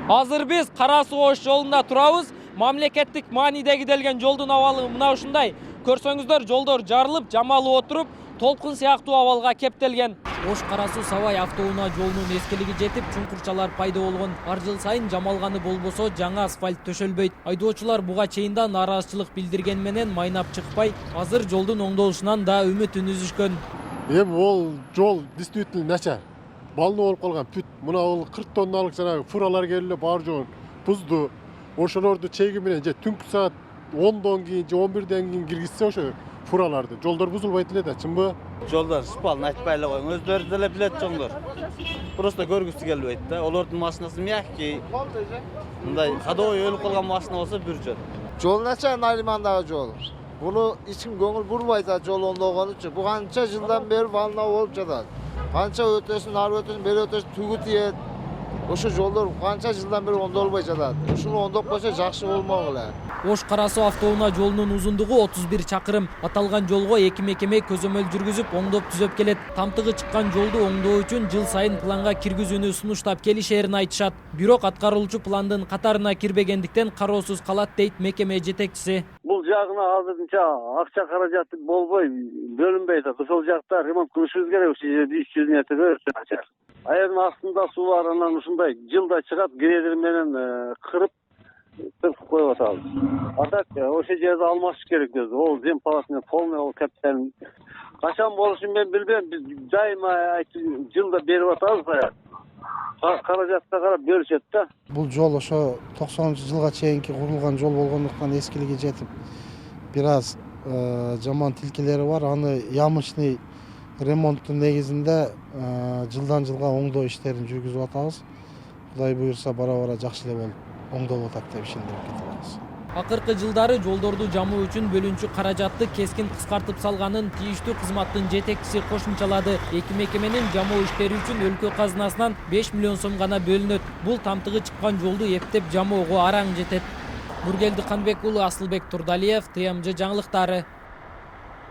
Азыр биз Кара Суу Ош жолунда турабыз. Мамлекеттик маанидеги делген жолдун абалы мына ушундай. Көрсөңүздөр, жолдор жарылып, жамалып отуруп, толкун сыяктуу абалга кептелген. Ош Кара Суу Сабай автоунаа жолунун эскилиги жетип, чуңкурчалар пайда болгон. Ар жыл сайын жамалганы болбосо, жаңа асфальт төшөлбөйт. Айдоочулар буга чейин да нааразычылык билдирген менен майнап чыкпай, азыр жолдун оңдолушунан да үмүтүн үзүшкөн. Ол жол действительно начар. Балны болуп калган бүт. Мына 40 тонналык жанагы фуралар келип бар жоон тузду. Ошолорду чеги менен же түнкү саат 10дон кийин же 11ден кийин киргизсе ошо фураларды. Жолдор бузулбайт эле да, чынбы? Жолдор шпалын айтпай эле коюң. Өздөрү деле билет жоңдор. Просто көргүсү келбейт да. Олордун машинасы мягкий. Мындай ходовой өлүп калган машина болсо бир жөн. Жол начар, Наримандагы жол. Буну ичим көңүл бурбайт жол оңдогон үчүн. Бу канча жылдан бери вална болуп жатат. Канча өтөсүн, ары өтөсүн, бери өтөсүн түгү тиет. Ошо жолдор канча жылдан бери оңдолбой жатат. Ушуну оңдоп койсо жакшы болмок эле. Ош Кара Суу автоунаа жолунун узундугу 31 чакырым. Аталган жолго эки мекеме көзөмөл жүргүзүп, оңдоп түзөп келет. Тамтыгы чыккан жолду оңдоо үчүн жыл сайын планга киргизүүнү сунуштап келишерин айтышат. Бирок аткаруучу пландын катарына кирбегендиктен кароосуз калат дейт мекеме жетекчиси. Бул жагына азырынча акча каражаты болбой бөлүнбөйт. Ошол жакта ремонт кылышыбыз керек. Ушул жерде 300 метрге начар. Аягынын астында суу бар, анан ушундай жылда чыгат, грейдер менен кырып коюп атабыз. А так ошол жерди алмашыш керек деп. Ол зем палатына полный ол капиталын качан болушун мен билбейм. Биз дайыма жылда берип атабыз баягы. Каражатка карап беришет да. Бул жол ошо 90-жылга чейинки курулган жол болгондуктан эскилиги жетип, бир аз жаман тилкелери бар. Аны ямочный ремонттун негизинде жылдан жылга оңдоо иштерин жүргүзүп атабыз. Кудай буюрса бара-бара жакшы эле болуп оңдолуп атат деп ишендирип кетебиз. Акыркы жылдары жолдорду жамуу үчүн бөлүнчү каражатты кескин кыскартып салганын тийиштүү кызматтын жетекчиси кошумчалады. Эки мекеменин жамоо иштери үчүн өлкө казынасынан 5 миллион сом гана бөлүнөт. Бул тамтыгы чыккан жолду эптеп жамоого араң жетет. Нургелди Канбек уулу, Асылбек Турдалиев, ТМЖ жаңылыктары.